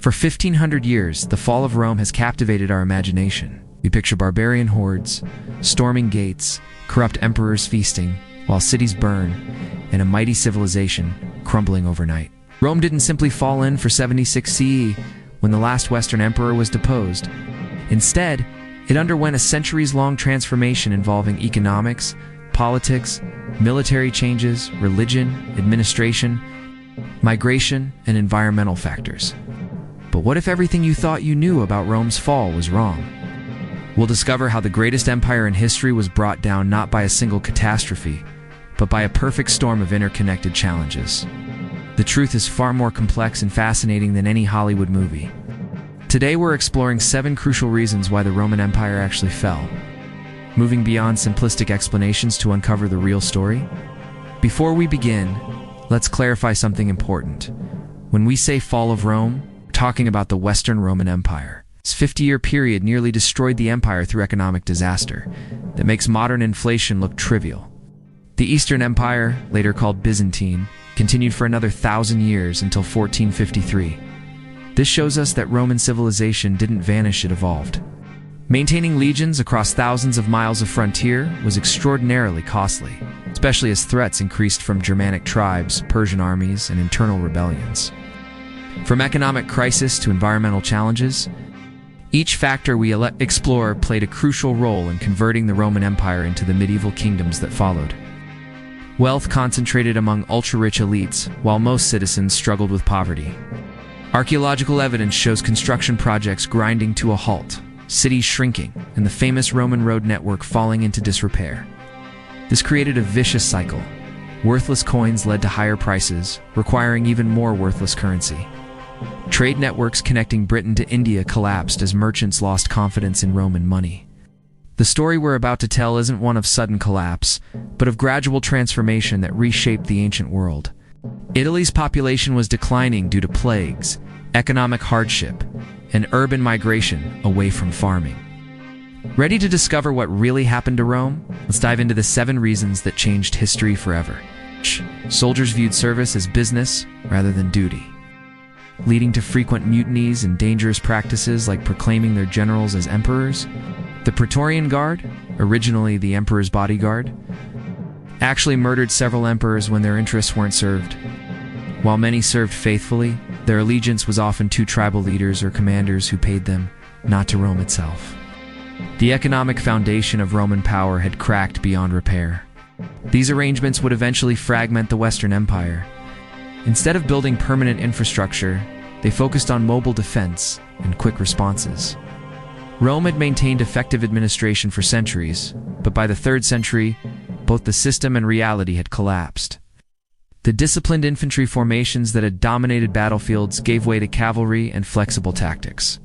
For 1,500 years, the fall of Rome has captivated our imagination. We picture barbarian hordes, storming gates, corrupt emperors feasting, while cities burn, and a mighty civilization crumbling overnight. Rome didn't simply fall in for 76 CE when the last Western emperor was deposed. Instead, it underwent a centuries-long transformation involving economics, politics, military changes, religion, administration, migration, and environmental factors. But what if everything you thought you knew about Rome's fall was wrong? We'll discover how the greatest empire in history was brought down not by a single catastrophe, but by a perfect storm of interconnected challenges. The truth is far more complex and fascinating than any Hollywood movie. Today we're exploring 7 crucial reasons why the Roman Empire actually fell, moving beyond simplistic explanations to uncover the real story. Before we begin, let's clarify something important. When we say fall of Rome, we're talking about the Western Roman Empire. This 50-year period nearly destroyed the empire through economic disaster that makes modern inflation look trivial. The Eastern Empire, later called Byzantine, continued for another 1,000 years until 1453. This shows us that Roman civilization didn't vanish, it evolved. Maintaining legions across thousands of miles of frontier was extraordinarily costly, especially as threats increased from Germanic tribes, Persian armies, and internal rebellions. From economic crisis to environmental challenges, each factor we explore played a crucial role in converting the Roman Empire into the medieval kingdoms that followed. Wealth concentrated among ultra-rich elites, while most citizens struggled with poverty. Archaeological evidence shows construction projects grinding to a halt, cities shrinking, and the famous Roman road network falling into disrepair. This created a vicious cycle. Worthless coins led to higher prices, requiring even more worthless currency. Trade networks connecting Britain to India collapsed as merchants lost confidence in Roman money. The story we're about to tell isn't one of sudden collapse, but of gradual transformation that reshaped the ancient world. Italy's population was declining due to plagues, economic hardship, and urban migration away from farming. Ready to discover what really happened to Rome? Let's dive into the 7 reasons that changed history forever. Soldiers viewed service as business rather than duty, leading to frequent mutinies and dangerous practices like proclaiming their generals as emperors. The Praetorian Guard, originally the emperor's bodyguard, actually murdered several emperors when their interests weren't served. While many served faithfully, their allegiance was often to tribal leaders or commanders who paid them, not to Rome itself. The economic foundation of Roman power had cracked beyond repair. These arrangements would eventually fragment the Western Empire. Instead of building permanent infrastructure, they focused on mobile defense and quick responses. Rome had maintained effective administration for centuries, but by the 3rd century, both the system and reality had collapsed. The disciplined infantry formations that had dominated battlefields gave way to cavalry and flexible tactics.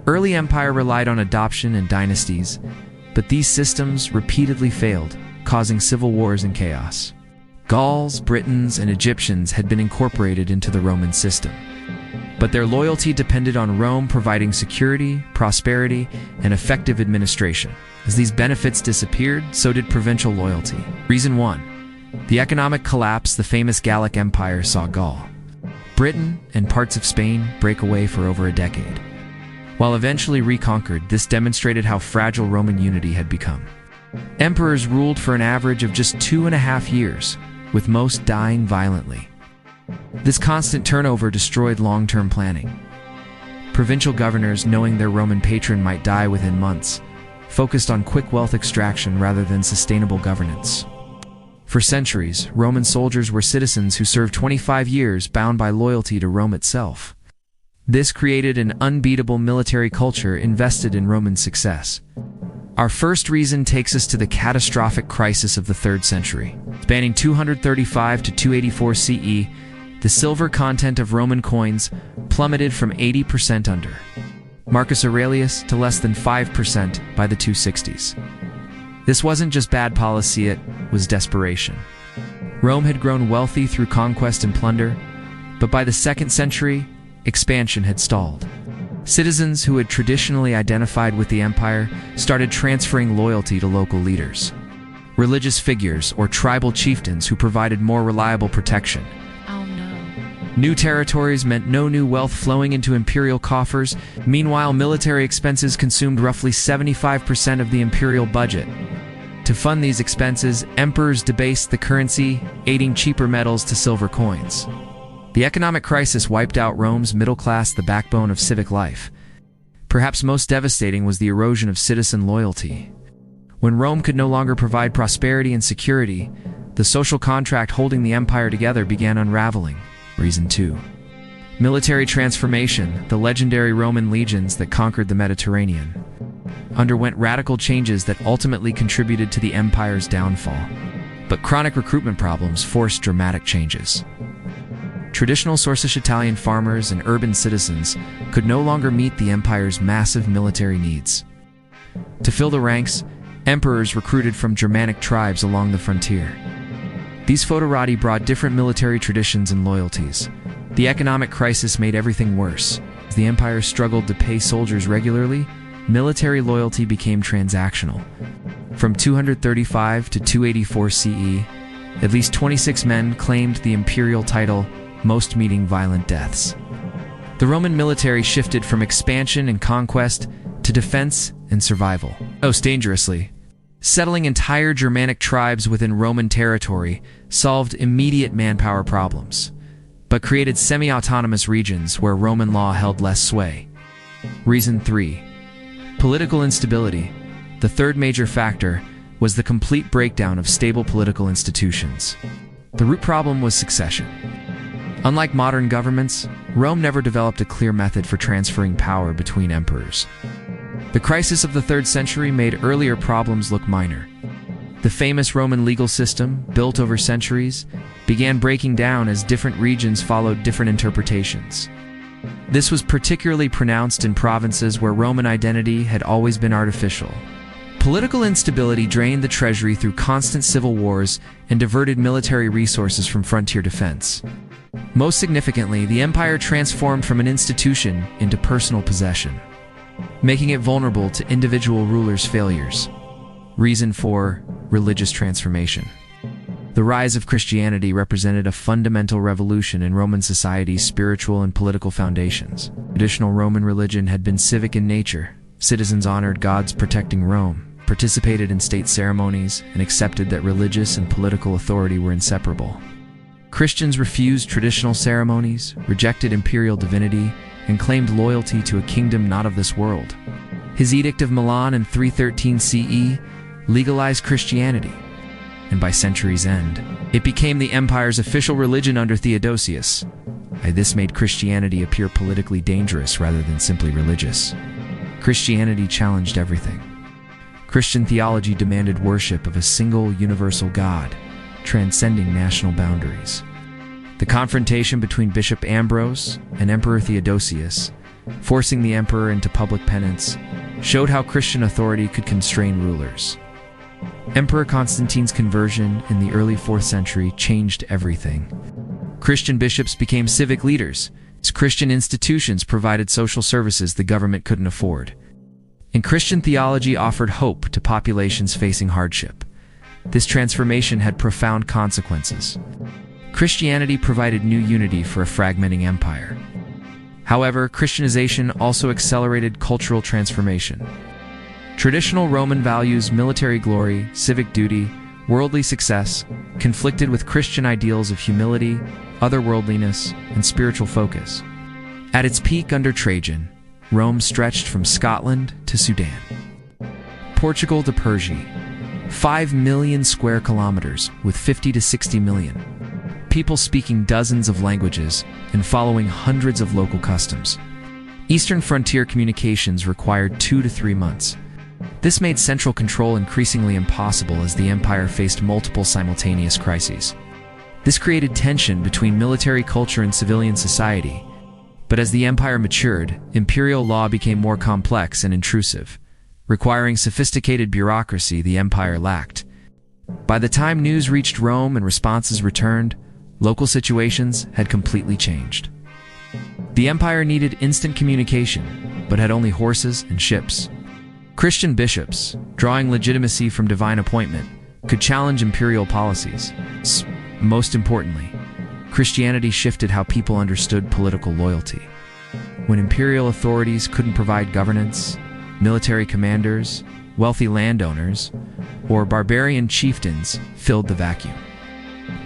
Early empire relied on adoption and dynasties, but these systems repeatedly failed, causing civil wars and chaos. Gauls, Britons, and Egyptians had been incorporated into the Roman system, but their loyalty depended on Rome providing security, prosperity, and effective administration. As these benefits disappeared, so did provincial loyalty. Reason 1. The economic collapse. The famous Gallic Empire saw Gaul, Britain, and parts of Spain break away for over a decade. While eventually reconquered, this demonstrated how fragile Roman unity had become. Emperors ruled for an average of just 2.5 years, with most dying violently. This constant turnover destroyed long-term planning. Provincial governors, knowing their Roman patron might die within months, focused on quick wealth extraction rather than sustainable governance. For centuries, Roman soldiers were citizens who served 25 years bound by loyalty to Rome itself. This created an unbeatable military culture invested in Roman success. Our first reason takes us to the catastrophic crisis of the 3rd century. Spanning 235 to 284 CE, the silver content of Roman coins plummeted from 80% under Marcus Aurelius to less than 5% by the 260s. This wasn't just bad policy, it was desperation. Rome had grown wealthy through conquest and plunder, but by the 2nd century, expansion had stalled. Citizens who had traditionally identified with the empire started transferring loyalty to local leaders. Religious figures or tribal chieftains who provided more reliable protection. Oh no. New territories meant no new wealth flowing into imperial coffers. Meanwhile, military expenses consumed roughly 75% of the imperial budget. To fund these expenses, emperors debased the currency, adding cheaper metals to silver coins. The economic crisis wiped out Rome's middle class, the backbone of civic life. Perhaps most devastating was the erosion of citizen loyalty. When Rome could no longer provide prosperity and security, the social contract holding the empire together began unraveling. Reason 2. Military transformation. The legendary Roman legions that conquered the Mediterranean underwent radical changes that ultimately contributed to the empire's downfall. But chronic recruitment problems forced dramatic changes. Traditional Sourcish Italian farmers and urban citizens could no longer meet the empire's massive military needs. To fill the ranks, emperors recruited from Germanic tribes along the frontier. These foederati brought different military traditions and loyalties. The economic crisis made everything worse. As the empire struggled to pay soldiers regularly, military loyalty became transactional. From 235 to 284 CE, at least 26 men claimed the imperial title, most meeting violent deaths. The Roman military shifted from expansion and conquest to defense and survival. Most dangerously, settling entire Germanic tribes within Roman territory solved immediate manpower problems, but created semi-autonomous regions where Roman law held less sway. Reason 3. Political instability. The third major factor was the complete breakdown of stable political institutions. The root problem was succession. Unlike modern governments, Rome never developed a clear method for transferring power between emperors. The crisis of the 3rd century made earlier problems look minor. The famous Roman legal system, built over centuries, began breaking down as different regions followed different interpretations. This was particularly pronounced in provinces where Roman identity had always been artificial. Political instability drained the treasury through constant civil wars and diverted military resources from frontier defense. Most significantly, the empire transformed from an institution into personal possession, making it vulnerable to individual rulers' failures. Reason 4. Religious transformation. The rise of Christianity represented a fundamental revolution in Roman society's spiritual and political foundations. Traditional Roman religion had been civic in nature. Citizens honored gods protecting Rome, participated in state ceremonies, and accepted that religious and political authority were inseparable. Christians refused traditional ceremonies, rejected imperial divinity, and claimed loyalty to a kingdom not of this world. His Edict of Milan in 313 CE legalized Christianity, and by century's end, it became the empire's official religion under Theodosius. This made Christianity appear politically dangerous rather than simply religious. Christianity challenged everything. Christian theology demanded worship of a single universal God, transcending national boundaries. The confrontation between Bishop Ambrose and Emperor Theodosius, forcing the emperor into public penance, showed how Christian authority could constrain rulers. Emperor Constantine's conversion in the early 4th century changed everything. Christian bishops became civic leaders, as Christian institutions provided social services the government couldn't afford. And Christian theology offered hope to populations facing hardship. This transformation had profound consequences. Christianity provided new unity for a fragmenting empire. However, Christianization also accelerated cultural transformation. Traditional Roman values, military glory, civic duty, worldly success, conflicted with Christian ideals of humility, otherworldliness, and spiritual focus. At its peak under Trajan, Rome stretched from Scotland to Sudan, Portugal to Persia, 5 million square kilometers with 50 to 60 million people speaking dozens of languages and following hundreds of local customs. Eastern frontier communications required 2 to 3 months. This made central control increasingly impossible as the empire faced multiple simultaneous crises. This created tension between military culture and civilian society. But as the empire matured, imperial law became more complex and intrusive, requiring sophisticated bureaucracy the empire lacked. By the time news reached Rome and responses returned, local situations had completely changed. The empire needed instant communication, but had only horses and ships. Christian bishops, drawing legitimacy from divine appointment, could challenge imperial policies. Most importantly, Christianity shifted how people understood political loyalty. When imperial authorities couldn't provide governance, military commanders, wealthy landowners, or barbarian chieftains filled the vacuum.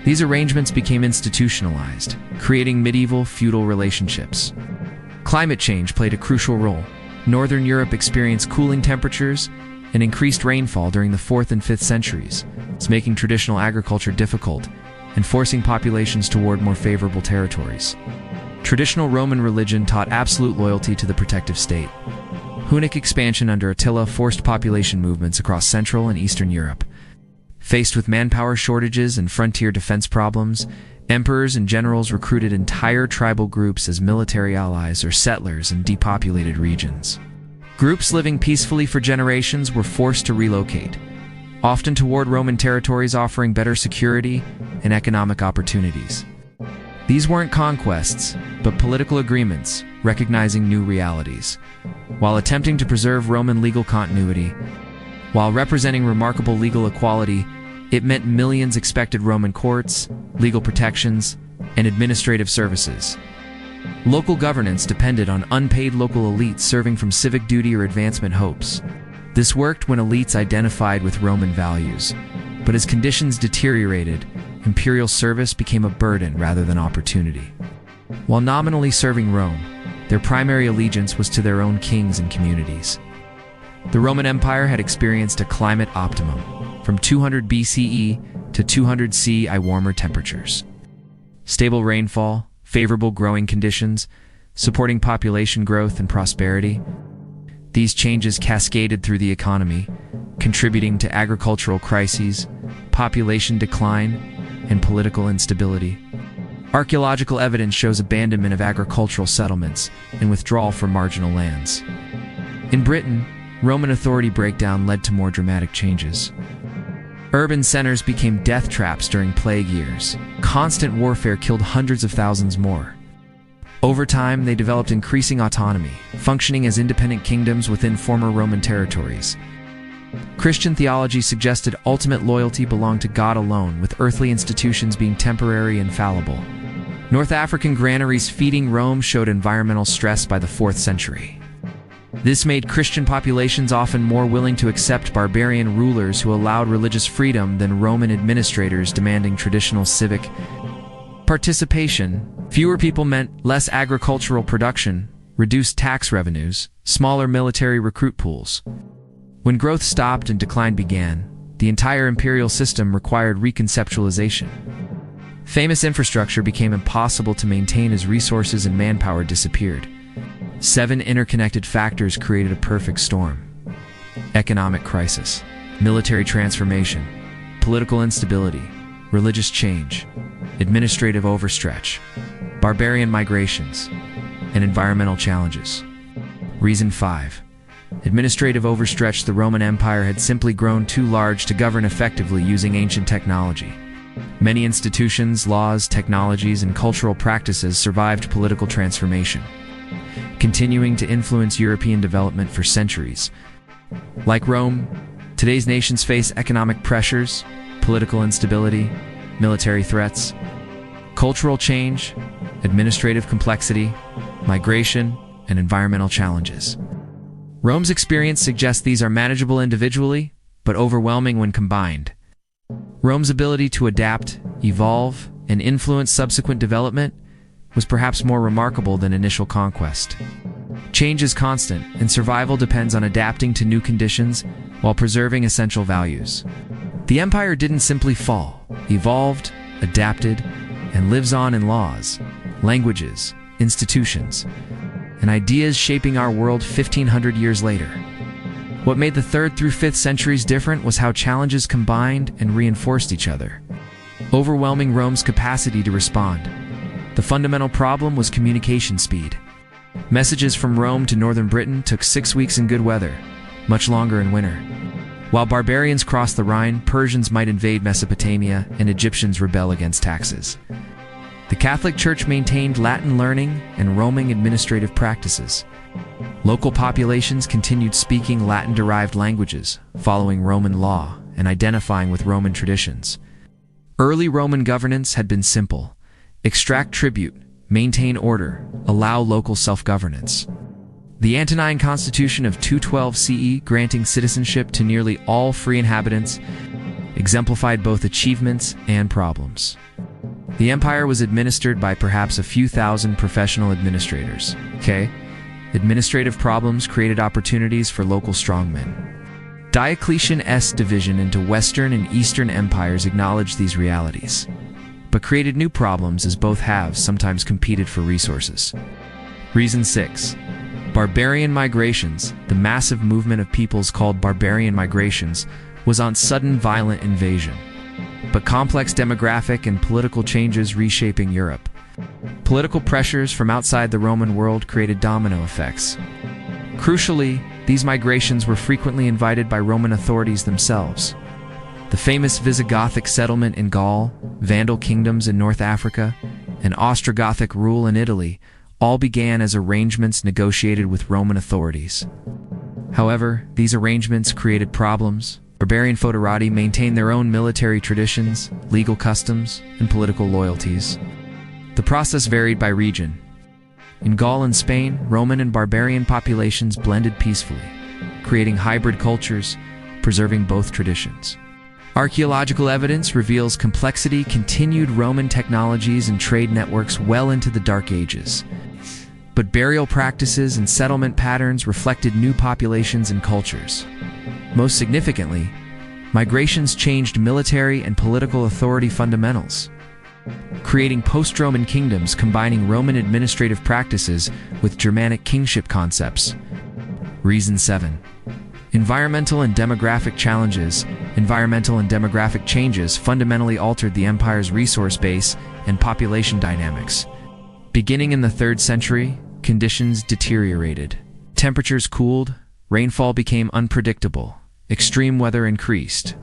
These arrangements became institutionalized, creating medieval feudal relationships. Climate change played a crucial role. Northern Europe experienced cooling temperatures and increased rainfall during the 4th and 5th centuries, making traditional agriculture difficult and forcing populations toward more favorable territories. Traditional Roman religion taught absolute loyalty to the protective state. Hunnic expansion under Attila forced population movements across Central and Eastern Europe. Faced with manpower shortages and frontier defense problems, emperors and generals recruited entire tribal groups as military allies or settlers in depopulated regions. Groups living peacefully for generations were forced to relocate, often toward Roman territories offering better security and economic opportunities. These weren't conquests, but political agreements recognizing new realities. While attempting to preserve Roman legal continuity, while representing remarkable legal equality, it meant millions expected Roman courts, legal protections, and administrative services. Local governance depended on unpaid local elites serving from civic duty or advancement hopes. This worked when elites identified with Roman values, but as conditions deteriorated, imperial service became a burden rather than opportunity. While nominally serving Rome, their primary allegiance was to their own kings and communities. The Roman Empire had experienced a climate optimum, from 200 BCE to 200 CE warmer temperatures. Stable rainfall, favorable growing conditions, supporting population growth and prosperity. These changes cascaded through the economy, contributing to agricultural crises, population decline, and political instability. Archaeological evidence shows abandonment of agricultural settlements and withdrawal from marginal lands. In Britain, Roman authority breakdown led to more dramatic changes. Urban centers became death traps during plague years. Constant warfare killed hundreds of thousands more. Over time, they developed increasing autonomy, functioning as independent kingdoms within former Roman territories. Christian theology suggested ultimate loyalty belonged to God alone, with earthly institutions being temporary and fallible. North African granaries feeding Rome showed environmental stress by the 4th century. This made Christian populations often more willing to accept barbarian rulers who allowed religious freedom than Roman administrators demanding traditional civic participation. Fewer people meant less agricultural production, reduced tax revenues, smaller military recruit pools. When growth stopped and decline began, the entire imperial system required reconceptualization. Famous infrastructure became impossible to maintain as resources and manpower disappeared. 7 interconnected factors created a perfect storm: economic crisis, military transformation, political instability, religious change, administrative overstretch, barbarian migrations, and environmental challenges. Reason 5. Administrative overstretch. The Roman Empire had simply grown too large to govern effectively using ancient technology. Many institutions, laws, technologies, and cultural practices survived political transformation, continuing to influence European development for centuries. Like Rome, today's nations face economic pressures, political instability, military threats, cultural change, administrative complexity, migration, and environmental challenges. Rome's experience suggests these are manageable individually, but overwhelming when combined. Rome's ability to adapt, evolve, and influence subsequent development was perhaps more remarkable than initial conquest. Change is constant, and survival depends on adapting to new conditions while preserving essential values. The empire didn't simply fall, evolved, adapted, and lives on in laws, languages, institutions, and ideas shaping our world 1,500 years later. What made the 3rd through 5th centuries different was how challenges combined and reinforced each other, overwhelming Rome's capacity to respond. The fundamental problem was communication speed. Messages from Rome to northern Britain took 6 weeks in good weather, much longer in winter. While barbarians crossed the Rhine, Persians might invade Mesopotamia, and Egyptians rebel against taxes. The Catholic Church maintained Latin learning and Roman administrative practices. Local populations continued speaking Latin-derived languages, following Roman law and identifying with Roman traditions. Early Roman governance had been simple: extract tribute, maintain order, allow local self-governance. The Antonine Constitution of 212 CE, granting citizenship to nearly all free inhabitants, exemplified both achievements and problems. The empire was administered by perhaps a few thousand professional administrators. Administrative problems created opportunities for local strongmen. Diocletian's division into Western and Eastern empires acknowledged these realities, but created new problems as both halves sometimes competed for resources. Reason 6. Barbarian migrations. The massive movement of peoples called barbarian migrations was on sudden violent invasion, but complex demographic and political changes reshaping Europe. Political pressures from outside the Roman world created domino effects. Crucially, these migrations were frequently invited by Roman authorities themselves. The famous Visigothic settlement in Gaul, Vandal kingdoms in North Africa, and Ostrogothic rule in Italy all began as arrangements negotiated with Roman authorities. However, these arrangements created problems. Barbarian foederati maintained their own military traditions, legal customs, and political loyalties. The process varied by region. In Gaul and Spain, Roman and barbarian populations blended peacefully, creating hybrid cultures, preserving both traditions. Archaeological evidence reveals complexity continued Roman technologies and trade networks well into the Dark Ages. But burial practices and settlement patterns reflected new populations and cultures. Most significantly, migrations changed military and political authority fundamentals, creating post-Roman kingdoms combining Roman administrative practices with Germanic kingship concepts. Reason 7. Environmental and demographic challenges. Environmental and demographic changes fundamentally altered the empire's resource base and population dynamics. Beginning in the 3rd century, conditions deteriorated. Temperatures cooled, rainfall became unpredictable, extreme weather increased.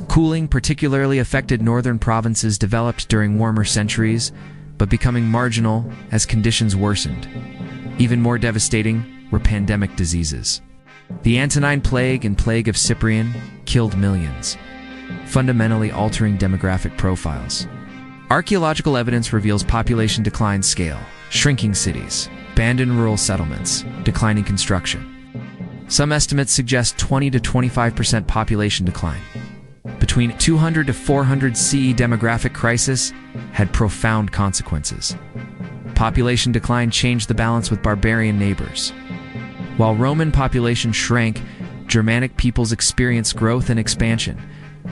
Cooling particularly affected northern provinces developed during warmer centuries, but becoming marginal as conditions worsened. Even more devastating were pandemic diseases. The Antonine Plague and Plague of Cyprian killed millions, fundamentally altering demographic profiles. Archaeological evidence reveals population decline scale, shrinking cities, abandoned rural settlements, declining construction. Some estimates suggest 20 to 25% population decline. Between 200 to 400 CE demographic crisis had profound consequences. Population decline changed the balance with barbarian neighbors. While Roman population shrank, Germanic peoples experienced growth and expansion,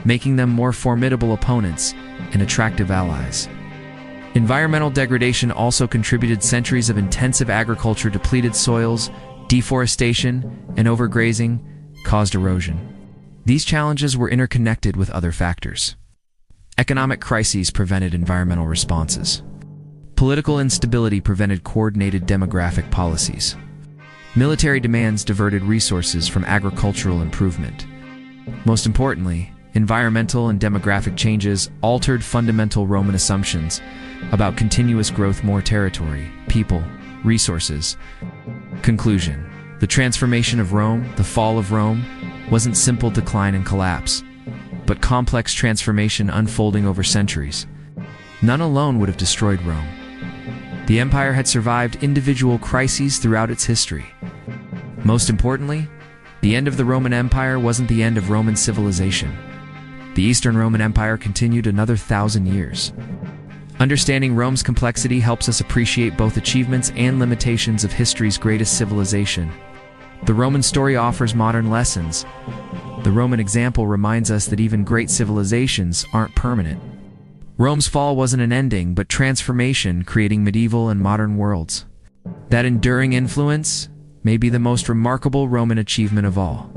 making them more formidable opponents and attractive allies. Environmental degradation also contributed. Centuries of intensive agriculture depleted soils, deforestation, and overgrazing caused erosion. These challenges were interconnected with other factors. Economic crises prevented environmental responses. Political instability prevented coordinated demographic policies. Military demands diverted resources from agricultural improvement. Most importantly, environmental and demographic changes altered fundamental Roman assumptions about continuous growth: more territory, people, resources. Conclusion: the transformation of Rome, the fall of Rome, wasn't simple decline and collapse, but complex transformation unfolding over centuries. None alone would have destroyed Rome. The empire had survived individual crises throughout its history. Most importantly, the end of the Roman Empire wasn't the end of Roman civilization. The Eastern Roman Empire continued another 1,000 years. Understanding Rome's complexity helps us appreciate both achievements and limitations of history's greatest civilization. The Roman story offers modern lessons. The Roman example reminds us that even great civilizations aren't permanent. Rome's fall wasn't an ending, but transformation, creating medieval and modern worlds. That enduring influence may be the most remarkable Roman achievement of all.